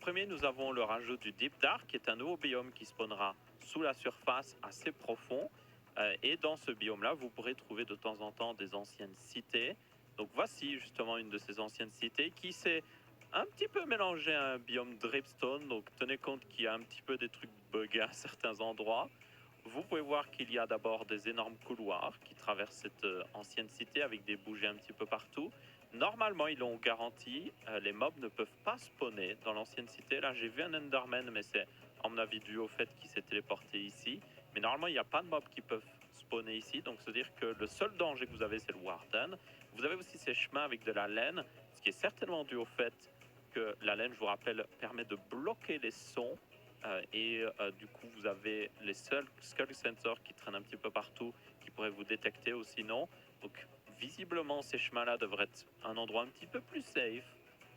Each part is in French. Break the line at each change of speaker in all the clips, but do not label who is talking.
premier, nous avons le rajout du Deep Dark, qui est un nouveau biome qui spawnera sous la surface assez profond. Et dans ce biome-là, vous pourrez trouver de temps en temps des anciennes cités. Donc voici justement une de ces anciennes cités qui s'est un petit peu mélangée à un biome Dripstone. Donc tenez compte qu'il y a un petit peu des trucs buggés à certains endroits. Vous pouvez voir qu'il y a d'abord des énormes couloirs qui traversent cette ancienne cité avec des bougies un petit peu partout. Normalement, ils l'ont garanti, les mobs ne peuvent pas spawner dans l'ancienne cité. Là, j'ai vu un Enderman, mais c'est à mon avis dû au fait qu'il s'est téléporté ici. Mais normalement, il n'y a pas de mobs qui peuvent spawner ici. Donc, c'est-à-dire que le seul danger que vous avez, c'est le Warden. Vous avez aussi ces chemins avec de la laine, ce qui est certainement dû au fait que la laine, je vous rappelle, permet de bloquer les sons. Du coup, vous avez les seuls Skull Sensors qui traînent un petit peu partout, qui pourraient vous détecter ou sinon. Donc, visiblement, ces chemins-là devraient être un endroit un petit peu plus safe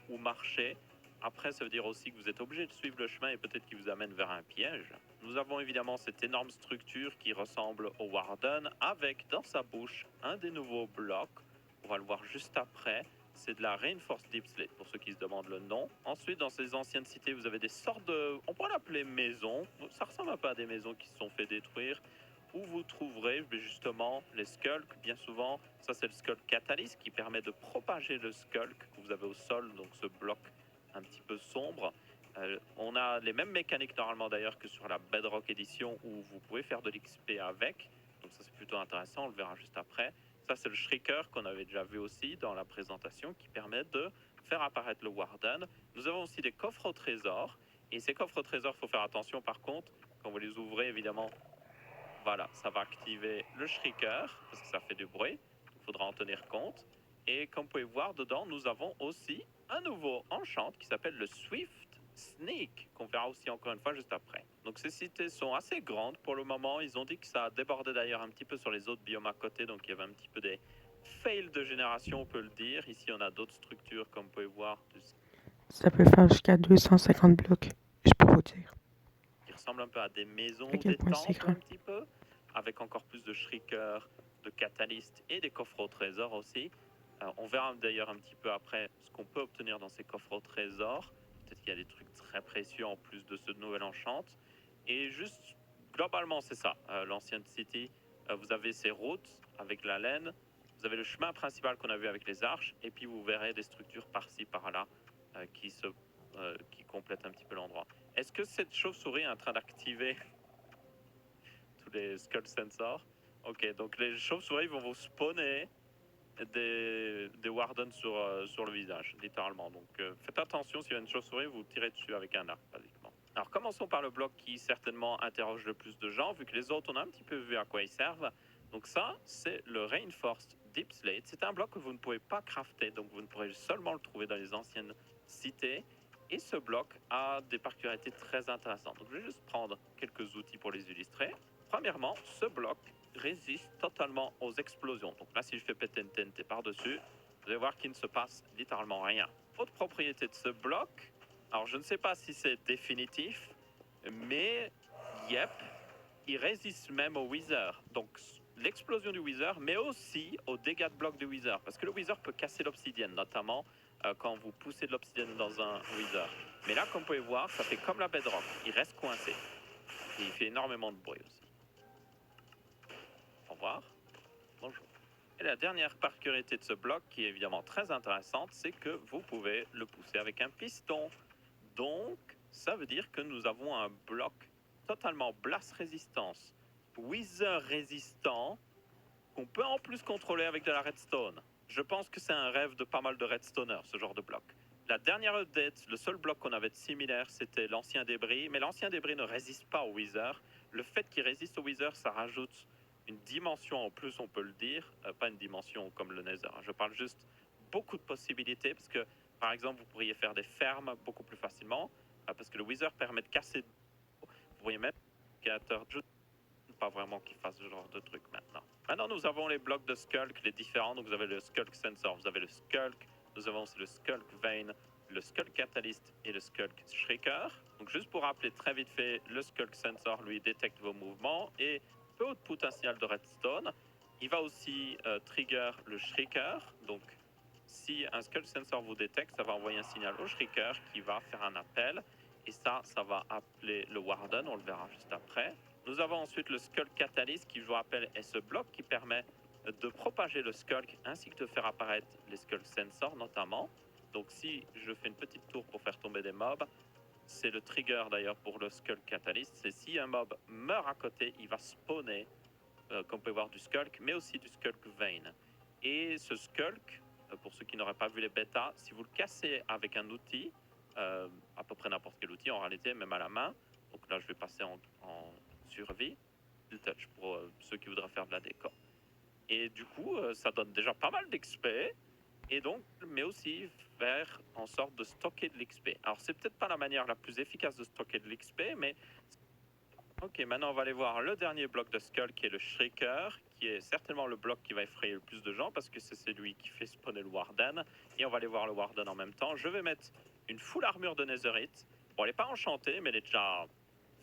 où marcher. Après, ça veut dire aussi que vous êtes obligé de suivre le chemin et peut-être qu'il vous amène vers un piège. Nous avons évidemment cette énorme structure qui ressemble au Warden avec dans sa bouche un des nouveaux blocs. On va le voir juste après. C'est de la Reinforced Deep Slate pour ceux qui se demandent le nom. Ensuite, dans ces anciennes cités, vous avez des sortes de... On pourrait l'appeler maisons. Ça ressemble un peu à des maisons qui se sont fait détruire. Où vous trouverez justement les skulks, bien souvent. Ça, c'est le Skulk Catalyst qui permet de propager le skulk que vous avez au sol, donc ce bloc un petit peu sombre. On a les mêmes mécaniques normalement d'ailleurs que sur la Bedrock Edition où vous pouvez faire de l'XP avec. Donc ça, c'est plutôt intéressant, on le verra juste après. Ça, c'est le Shrieker qu'on avait déjà vu aussi dans la présentation qui permet de faire apparaître le Warden. Nous avons aussi des coffres au trésor. Et ces coffres au trésor, il faut faire attention par contre, quand vous les ouvrez évidemment, voilà, ça va activer le Shrieker parce que ça fait du bruit. Il faudra en tenir compte. Et comme vous pouvez voir dedans, nous avons aussi un nouveau enchant qui s'appelle le Swift Sneak, qu'on verra aussi encore une fois juste après. Donc ces cités sont assez grandes pour le moment. Ils ont dit que ça a débordé d'ailleurs un petit peu sur les autres biomes à côté, donc il y avait un petit peu des fails de génération, on peut le dire. Ici, on a d'autres structures, comme vous pouvez voir,
Ça peut faire jusqu'à 250 blocs, je peux vous dire.
qui ressemblent un peu à des maisons
À
ou
quel
des
point c'est
temples
grand.
un petit peu, avec encore plus de shriekers, de catalystes et des coffres au trésor aussi. On verra d'ailleurs un petit peu après ce qu'on peut obtenir dans ces coffres au trésor. Peut-être qu'il y a des trucs très précieux en plus de ce nouvel enchant. Et juste, globalement, c'est ça. L'ancienne city, vous avez ces routes avec la laine, vous avez le chemin principal qu'on a vu avec les arches, et puis vous verrez des structures par-ci, par-là qui complètent un petit peu l'endroit. Est-ce que cette chauve-souris est en train d'activer tous les skull sensors? Ok, donc les chauves-souris vont vous spawner des wardens sur le visage, littéralement. Donc faites attention, s'il y a une chauve-souris, vous tirez dessus avec un arc, basiquement. Alors commençons par le bloc qui certainement interroge le plus de gens, vu que les autres, on a un petit peu vu à quoi ils servent. Donc ça, c'est le Reinforced Deep Slate. C'est un bloc que vous ne pouvez pas crafter, donc vous ne pourrez seulement le trouver dans les anciennes cités. Et ce bloc a des particularités très intéressantes. Donc je vais juste prendre quelques outils pour les illustrer. Premièrement, ce bloc résiste totalement aux explosions. Donc là, si je fais péter une TNT par-dessus, vous allez voir qu'il ne se passe littéralement rien. Autre propriété de ce bloc, alors je ne sais pas si c'est définitif, mais yep, il résiste même au Wither. Donc l'explosion du Wither, mais aussi aux dégâts de bloc du Wither. Parce que le Wither peut casser l'obsidienne, notamment quand vous poussez de l'obsidienne dans un Wither. Mais là, comme vous pouvez voir, ça fait comme la Bedrock. Il reste coincé. Et il fait énormément de bruit aussi. Au revoir. Bonjour. Et la dernière particularité de ce bloc, qui est évidemment très intéressante, c'est que vous pouvez le pousser avec un piston. Donc, ça veut dire que nous avons un bloc totalement blast résistance, wither résistant, qu'on peut en plus contrôler avec de la redstone. Je pense que c'est un rêve de pas mal de redstoners, ce genre de bloc. La dernière update, le seul bloc qu'on avait de similaire, c'était l'ancien débris, mais l'ancien débris ne résiste pas au wither. Le fait qu'il résiste au wither, ça rajoute une dimension en plus, on peut le dire, pas une dimension comme le Nether. Je parle juste beaucoup de possibilités parce que, par exemple, vous pourriez faire des fermes beaucoup plus facilement parce que le Wither permet de casser. Vous pourriez même créateur de jeu, pas vraiment qu'il fasse ce genre de truc maintenant. Maintenant, nous avons les blocs de Skulk, les différents. Donc, vous avez le Skulk Sensor, vous avez le Skulk, nous avons aussi le Skulk Vein, le Skulk Catalyst et le Skulk Shrieker. Donc, juste pour rappeler très vite fait, le Skulk Sensor, lui, détecte vos mouvements et peut output un signal de redstone. Il va aussi trigger le Shrieker. Donc, si un Skull Sensor vous détecte, ça va envoyer un signal au Shrieker qui va faire un appel. Et ça va appeler le Warden, on le verra juste après. Nous avons ensuite le Skulk Catalyst qui, je vous rappelle, est ce bloc qui permet de propager le Skulk ainsi que de faire apparaître les Skulk Sensors notamment. Donc si je fais une petite tour pour faire tomber des mobs, c'est le trigger d'ailleurs pour le Skulk Catalyst. C'est si un mob meurt à côté, il va spawner, comme vous pouvez voir, du Skulk, mais aussi du Skulk Vein. Et ce Skulk, pour ceux qui n'auraient pas vu les bêtas, si vous le cassez avec un outil, à peu près n'importe quel outil en réalité, même à la main, donc là je vais passer en survie, le touch pour ceux qui voudraient faire de la déco. Et du coup, ça donne déjà pas mal d'XP, et donc, mais aussi faire en sorte de stocker de l'XP. Alors c'est peut-être pas la manière la plus efficace de stocker de l'XP, mais ok, maintenant on va aller voir le dernier bloc de Skull qui est le Shrieker, qui est certainement le bloc qui va effrayer le plus de gens parce que c'est celui qui fait spawner le Warden. Et on va aller voir le Warden en même temps. Je vais mettre une full armure de Netherite. Bon, elle n'est pas enchantée, mais elle est déjà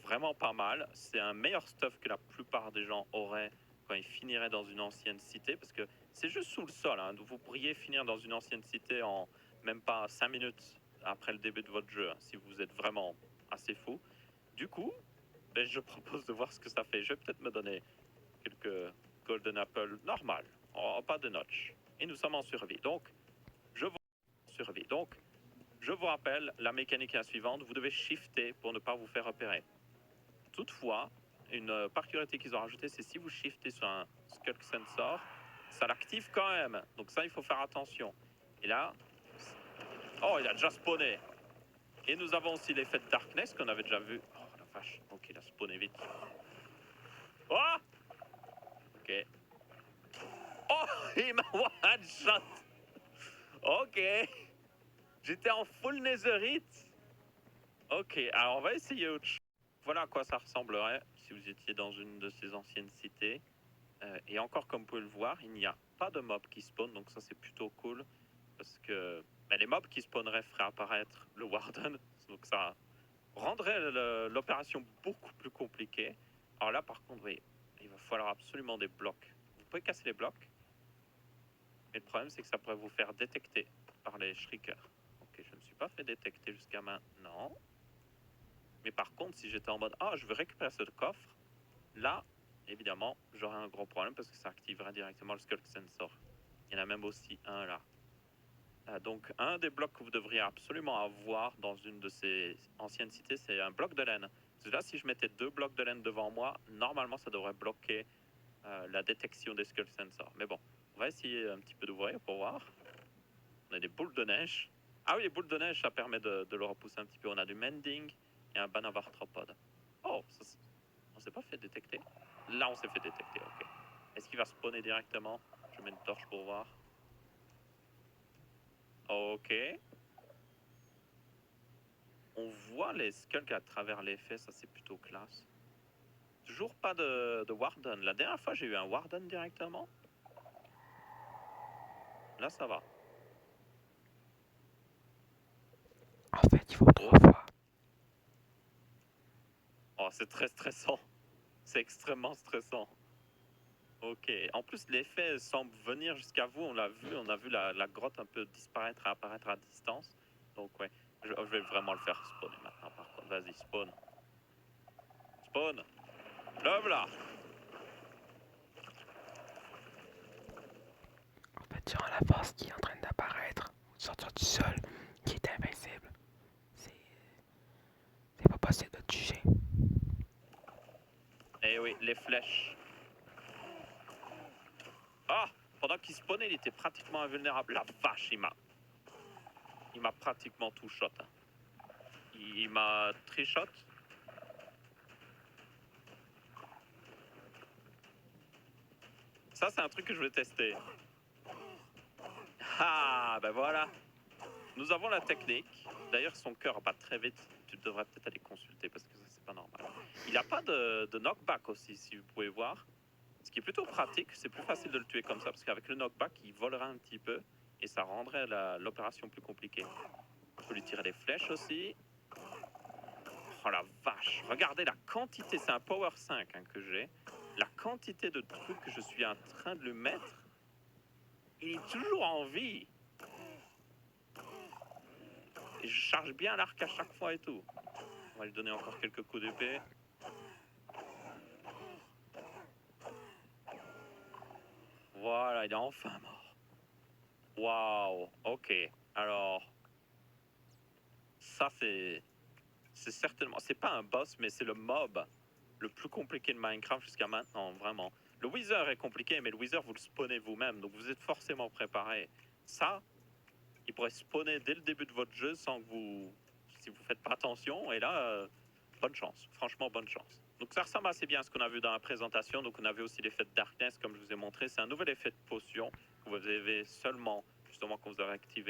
vraiment pas mal. C'est un meilleur stuff que la plupart des gens auraient quand ils finiraient dans une ancienne cité parce que c'est juste sous le sol. Hein. Vous pourriez finir dans une ancienne cité en même pas 5 minutes après le début de votre jeu, hein, si vous êtes vraiment assez fou. Du coup, ben, je propose de voir ce que ça fait. Je vais peut-être me donner quelques Golden Apple normales, pas de notch. Et nous sommes en survie. Donc, je vous rappelle, la mécanique est la suivante. Vous devez shifter pour ne pas vous faire repérer. Toutefois, une particularité qu'ils ont rajoutée, c'est si vous shiftez sur un Skulk Sensor, ça l'active quand même. Donc ça, il faut faire attention. Et là... Oh, il a déjà spawné. Et nous avons aussi l'effet de Darkness qu'on avait déjà vu. Oh la vache, ok, il a spawné vite. Oh! Ok. Oh, il m'a one shot. Ok. J'étais en full netherite. Ok, alors on va essayer autre chose. Voilà à quoi ça ressemblerait si vous étiez dans une de ces anciennes cités. Et encore, comme vous pouvez le voir, il n'y a pas de mobs qui spawnent, donc ça c'est plutôt cool. Parce que les mobs qui spawneraient feraient apparaître le Warden. Donc ça rendrait l'opération beaucoup plus compliquée. Alors là, par contre, oui, il va falloir absolument des blocs. Vous pouvez casser les blocs. Mais le problème, c'est que ça pourrait vous faire détecter par les shriekers. Ok, je ne me suis pas fait détecter jusqu'à maintenant. Mais par contre, si j'étais en mode « Ah, je veux récupérer ce coffre », là, évidemment, j'aurais un gros problème parce que ça activerait directement le Skulk Sensor. Il y en a même aussi un là. Donc, un des blocs que vous devriez absolument avoir dans une de ces anciennes cités, c'est un bloc de laine. Parce que là, si je mettais 2 blocs de laine devant moi, normalement, ça devrait bloquer la détection des Skulk Sensors. Mais bon, on va essayer un petit peu d'ouvrir pour voir. On a des boules de neige. Ah oui, les boules de neige, ça permet de le repousser un petit peu. On a du mending et un ban of arthropode. Oh, on s'est pas fait détecter. Là, on s'est fait détecter, ok. Est-ce qu'il va spawner directement? Je mets une torche pour voir. Ok. On voit les skulks à travers l'effet, ça c'est plutôt classe. Toujours pas de Warden. La dernière fois, j'ai eu un Warden directement. Là, ça va.
En fait, il faut 3 fois.
Oh, c'est très stressant. C'est extrêmement stressant. Ok. En plus, l'effet semble venir jusqu'à vous. On l'a vu. On a vu la grotte un peu disparaître et apparaître à distance. Donc, ouais. Je vais vraiment le faire spawner maintenant, par contre. Vas-y, spawn. Spawn. Le voilà.
En fait, genre la force qui est en train d'apparaître, ou de sortir du sol, qui est invincible. C'est pas possible de te juger.
Eh oui, les flèches. Ah! Pendant qu'il spawnait, il était pratiquement invulnérable. La vache, il m'a pratiquement tout shot. Hein. Il m'a tri-shot. Ça, c'est un truc que je vais tester. Ah, ben voilà. Nous avons la technique. D'ailleurs, son cœur bat très vite. Tu devrais peut-être aller consulter parce que ça, c'est pas normal. Il n'a pas de knockback aussi, si vous pouvez voir. Ce qui est plutôt pratique. C'est plus facile de le tuer comme ça parce qu'avec le knockback, il volera un petit peu et ça rendrait l'opération plus compliquée. On peut lui tirer des flèches aussi. Oh la vache, regardez la quantité, c'est un power 5 hein, que j'ai. La quantité de trucs que je suis en train de lui mettre. Il est toujours en vie. Et je charge bien l'arc à chaque fois et tout. On va lui donner encore quelques coups d'épée. Voilà, il est enfin mort. Waouh, ok. Alors, ça c'est certainement, c'est pas un boss, mais c'est le mob le plus compliqué de Minecraft jusqu'à maintenant, vraiment. Le Wither est compliqué, mais le Wither vous le spawnez vous-même, donc vous êtes forcément préparé. Ça, il pourrait spawner dès le début de votre jeu sans que vous, si vous faites pas attention, et là, bonne chance, franchement bonne chance. Donc ça ressemble assez bien à ce qu'on a vu dans la présentation. Donc on avait aussi l'effet de Darkness, comme je vous ai montré. C'est un nouvel effet de potion que vous avez seulement, justement, quand vous avez activé